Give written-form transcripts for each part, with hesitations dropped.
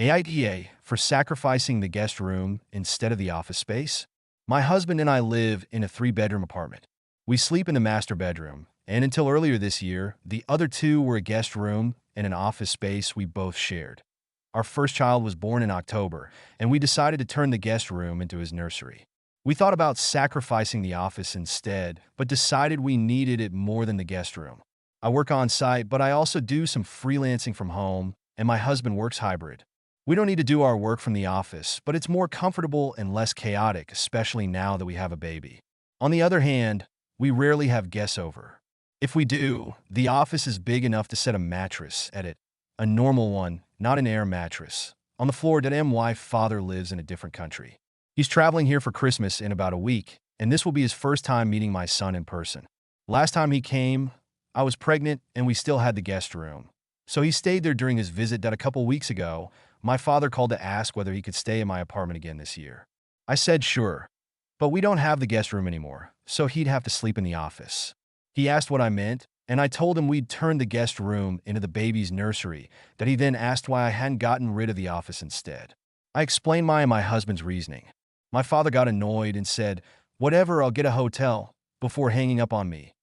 AITA for sacrificing the guest room instead of the office space. My husband and I live in a three-bedroom apartment. We sleep in the master bedroom, and until earlier this year, the other two were a guest room and an office space we both shared. Our first child was born in October, and we decided to turn the guest room into his nursery. We thought about sacrificing the office instead, but decided we needed it more than the guest room. I work on site, but I also do some freelancing from home, and my husband works hybrid. We don't need to do our work from the office, but it's more comfortable and less chaotic, especially now that we have a baby. On the other hand, we rarely have guests over. If we do, the office is big enough to set a mattress at it, a normal one, not an air mattress, on the floor that my father lives in a different country. He's traveling here for Christmas in about a week, and this will be his first time meeting my son in person. Last time he came, I was pregnant and we still had the guest room. So he stayed there during his visit that a couple weeks ago. My father called to ask whether he could stay in my apartment again this year. I said sure, but we don't have the guest room anymore, so he'd have to sleep in the office. He asked what I meant, and I told him we'd turned the guest room into the baby's nursery, that he then asked why I hadn't gotten rid of the office instead. I explained my and my husband's reasoning. My father got annoyed and said, "Whatever, I'll get a hotel," before hanging up on me.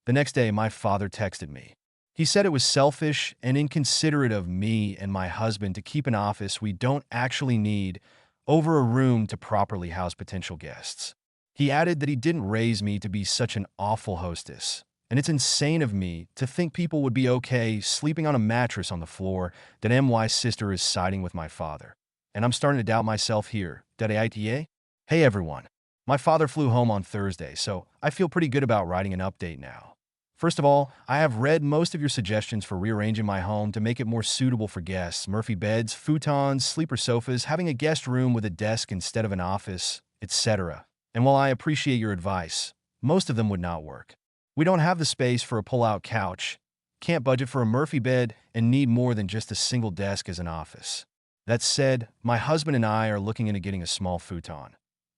The next day, my father texted me. He said it was selfish and inconsiderate of me and my husband to keep an office we don't actually need over a room to properly house potential guests. He added that he didn't raise me to be such an awful hostess, and it's insane of me to think people would be okay sleeping on a mattress on the floor that MY's sister is siding with my father. And I'm starting to doubt myself here. AITA? Hey everyone. My father flew home on Thursday, so I feel pretty good about writing an update now. First of all, I have read most of your suggestions for rearranging my home to make it more suitable for guests: Murphy beds, futons, sleeper sofas, having a guest room with a desk instead of an office, etc. And while I appreciate your advice, most of them would not work. We don't have the space for a pull-out couch, can't budget for a Murphy bed, and need more than just a single desk as an office. That said, my husband and I are looking into getting a small futon.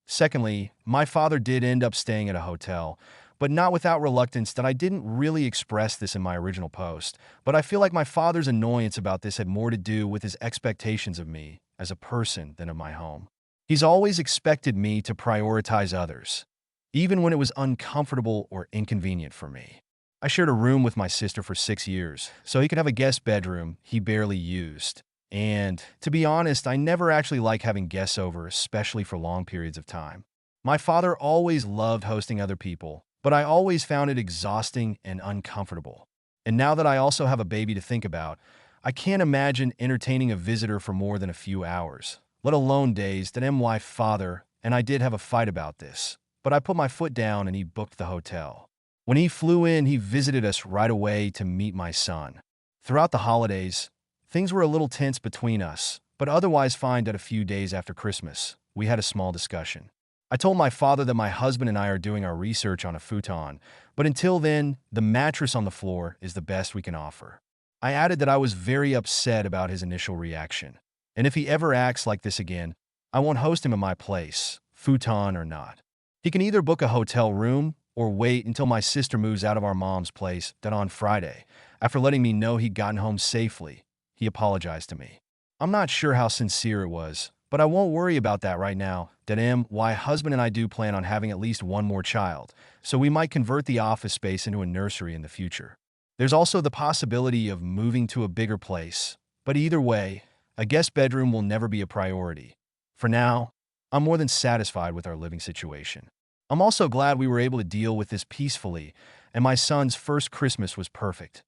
Secondly, my father did end up staying at a hotel, but not without reluctance. That I didn't really express this in my original post, but I feel like my father's annoyance about this had more to do with his expectations of me as a person than of my home. He's always expected me to prioritize others, even when it was uncomfortable or inconvenient for me. I shared a room with my sister for 6 years, so he could have a guest bedroom he barely used. And, to be honest, I never actually like having guests over, especially for long periods of time. My father always loved hosting other people, but I always found it exhausting and uncomfortable. And now that I also have a baby to think about, I can't imagine entertaining a visitor for more than a few hours, let alone days. That my father and I did have a fight about this, but I put my foot down and he booked the hotel. When he flew in, he visited us right away to meet my son. Throughout the holidays, things were a little tense between us, but otherwise fine. That a few days after Christmas, we had a small discussion. I told my father that my husband and I are doing our research on a futon, but until then, the mattress on the floor is the best we can offer. I added that I was very upset about his initial reaction, and if he ever acts like this again, I won't host him at my place, futon or not. He can either book a hotel room or wait until my sister moves out of our mom's place. That on Friday, after letting me know he'd gotten home safely, he apologized to me. I'm not sure how sincere it was, but I won't worry about that right now. That my husband and I do plan on having at least one more child, so we might convert the office space into a nursery in the future. There's also the possibility of moving to a bigger place, but either way, a guest bedroom will never be a priority. For now, I'm more than satisfied with our living situation. I'm also glad we were able to deal with this peacefully, and my son's first Christmas was perfect.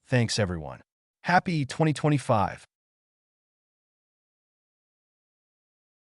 Thanks everyone. Happy 2025.